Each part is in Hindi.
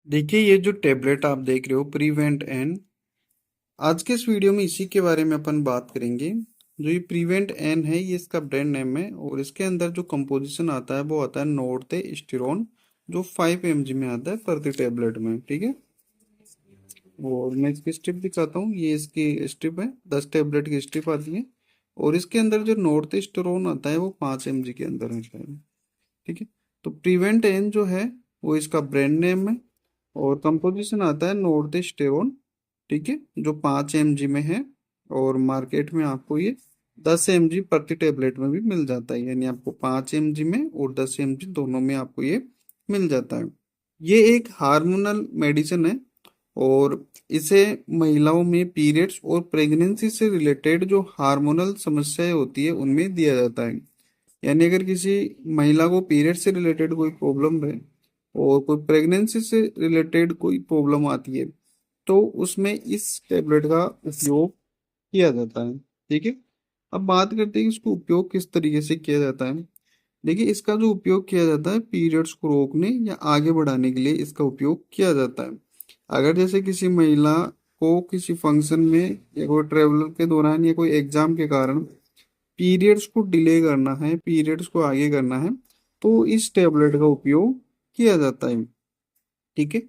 देखिए, ये जो टेबलेट आप देख रहे हो प्रीवेंट एन, आज के इस वीडियो में इसी के बारे में अपन बात करेंगे। जो ये प्रीवेंट एन है, ये इसका ब्रांड नेम है और इसके अंदर जो कंपोजिशन आता है वो आता है नोर्ते स्टिरोन, जो 5 mg में आता है प्रति टेबलेट में। ठीक है, और मैं इसकी स्ट्रिप दिखाता हूँ। ये इसकी स्ट्रिप है, 10 टेबलेट की स्ट्रिप आती है और इसके अंदर जो नोर्ते स्टिरोन आता है वो 5 mg के अंदर होता है। ठीक है, तो प्रीवेंट एन जो है वो इसका ब्रांड नेम है और कंपोजिशन आता है नॉर्थ स्टेरोन। ठीक है, जो 5 mg में है और मार्केट में आपको ये 10 mg प्रति टेबलेट में भी मिल जाता है, यानी आपको 5 mg में और 10 mg दोनों में आपको ये मिल जाता है। ये एक हार्मोनल मेडिसिन है और इसे महिलाओं में पीरियड्स और प्रेगनेंसी से रिलेटेड जो हार्मोनल समस्याएं होती है उनमें दिया जाता है। यानी अगर किसी महिला को पीरियड से रिलेटेड कोई प्रॉब्लम है और कोई प्रेगनेंसी से रिलेटेड कोई प्रॉब्लम आती है तो उसमें इस टेबलेट का उपयोग किया जाता है। ठीक है, अब बात करते हैं कि इसको उपयोग किस तरीके से किया जाता है। देखिए, इसका जो उपयोग किया जाता है पीरियड्स को रोकने या आगे बढ़ाने के लिए इसका उपयोग किया जाता है। अगर जैसे किसी महिला को किसी फंक्शन में या कोई ट्रेवल के दौरान या कोई एग्जाम के कारण पीरियड्स को डिले करना है, पीरियड्स को आगे करना है, तो इस टेबलेट का उपयोग किया जाता है। ठीक है,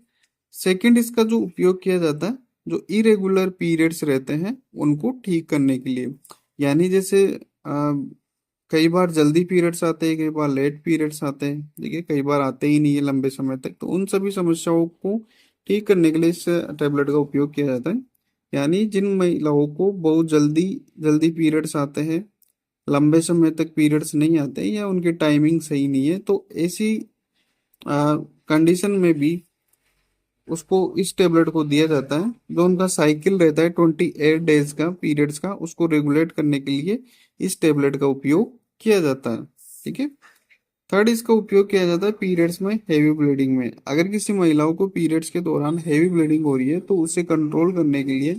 सेकंड, इसका जो उपयोग किया जाता है जो इरेगुलर पीरियड्स रहते हैं उनको ठीक करने के लिए। यानी जैसे कई बार जल्दी पीरियड्स आते हैं, कई बार लेट पीरियड्स आते हैं, देखिए कई बार आते ही नहीं है लंबे समय तक, तो उन सभी समस्याओं को ठीक करने के लिए इस टेबलेट का उपयोग किया जाता है। यानी जिन महिलाओं को बहुत जल्दी जल्दी पीरियड्स आते हैं, लंबे समय तक पीरियड्स नहीं आते या उनकी टाइमिंग सही नहीं है, तो ऐसी कंडीशन में भी उसको इस टेबलेट को दिया जाता है। जो उनका साइकिल रहता है 28 डेज का पीरियड्स का, उसको रेगुलेट करने के लिए इस टेबलेट का उपयोग किया जाता है। ठीक है, थर्ड, इसका उपयोग किया जाता है पीरियड्स में हेवी ब्लीडिंग में। अगर किसी महिलाओं को पीरियड्स के दौरान हेवी ब्लीडिंग हो रही है तो उसे कंट्रोल करने के लिए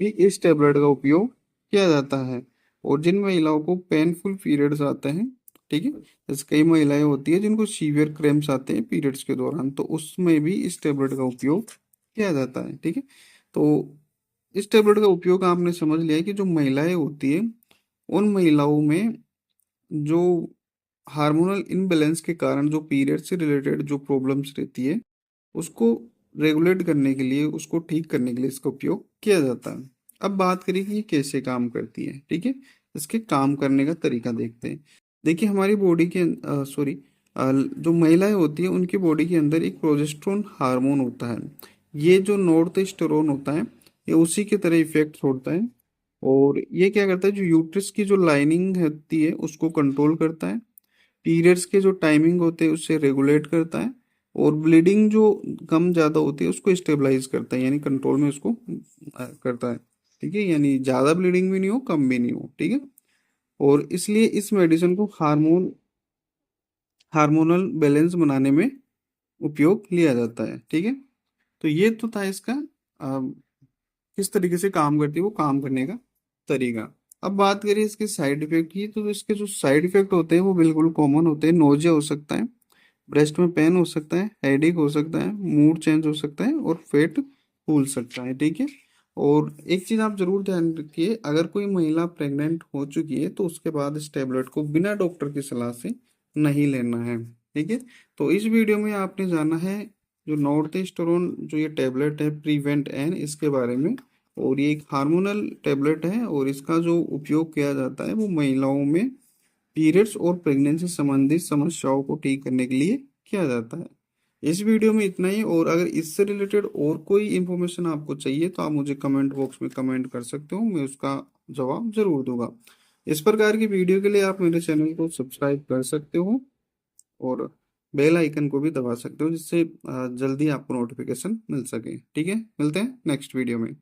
भी इस टेबलेट का उपयोग किया जाता है। और जिन महिलाओं को पेनफुल पीरियड्स आते हैं, ठीक है, जैसे कई महिलाएं होती है जिनको सीवियर क्रैम्प्स आते हैं पीरियड्स के दौरान, तो उसमें भी इस टेबलेट का उपयोग किया जाता है। ठीक है, तो इस टेबलेट का उपयोग आपने समझ लिया है कि जो महिलाएं होती है उन महिलाओं में जो हार्मोनल इनबैलेंस के कारण जो पीरियड से रिलेटेड जो प्रॉब्लम्स रहती है उसको रेगुलेट करने के लिए, उसको ठीक करने के लिए इसका उपयोग किया जाता है। अब बात करें कि ये कैसे काम करती है। ठीक है, इसके काम करने का तरीका देखते हैं। देखिए, हमारी बॉडी के सॉरी जो महिलाएं होती है उनकी बॉडी के अंदर एक प्रोजेस्टेरोन हार्मोन होता है। ये जो नॉर्थस्टेरोन होता है ये उसी की तरह इफेक्ट छोड़ता है और ये क्या करता है, जो यूट्रस की जो लाइनिंग होती है उसको कंट्रोल करता है, पीरियड्स के जो टाइमिंग होते हैं उससे रेगुलेट करता है और ब्लीडिंग जो कम ज़्यादा होती है उसको स्टेबलाइज करता है, यानी कंट्रोल में उसको करता है। ठीक है, यानी ज़्यादा ब्लीडिंग भी नहीं हो, कम भी नहीं हो। ठीक है, और इसलिए इस मेडिसिन को हार्मोनल बैलेंस बनाने में उपयोग लिया जाता है। ठीक है, तो ये तो था इसका किस तरीके से काम करती है, वो काम करने का तरीका। अब बात करें इसके साइड इफेक्ट की, तो इसके जो साइड इफेक्ट होते हैं वो बिल्कुल कॉमन होते हैं। नोजिया हो सकता है, ब्रेस्ट में पेन हो सकता है, हेडेक हो सकता है, मूड चेंज हो सकता है और पेट फूल सकता है। ठीक है, और एक चीज आप जरूर ध्यान रखिए, अगर कोई महिला प्रेग्नेंट हो चुकी है तो उसके बाद इस टेबलेट को बिना डॉक्टर की सलाह से नहीं लेना है। ठीक है, तो इस वीडियो में आपने जाना है जो नॉर्थस्टेरोन जो ये टेबलेट है प्रीवेंट एन, इसके बारे में। और ये एक हार्मोनल टेबलेट है और इसका जो उपयोग किया जाता है वो महिलाओं में पीरियड्स और प्रेगनेंसी संबंधित समस्याओं को ठीक करने के लिए किया जाता है। इस वीडियो में इतना ही, और अगर इससे रिलेटेड और कोई इन्फॉर्मेशन आपको चाहिए तो आप मुझे कमेंट बॉक्स में कमेंट कर सकते हो, मैं उसका जवाब जरूर दूंगा। इस प्रकार की वीडियो के लिए आप मेरे चैनल को सब्सक्राइब कर सकते हो और बेल आइकन को भी दबा सकते हो, जिससे जल्दी आपको नोटिफिकेशन मिल सके। ठीक है, मिलते हैं नेक्स्ट वीडियो में।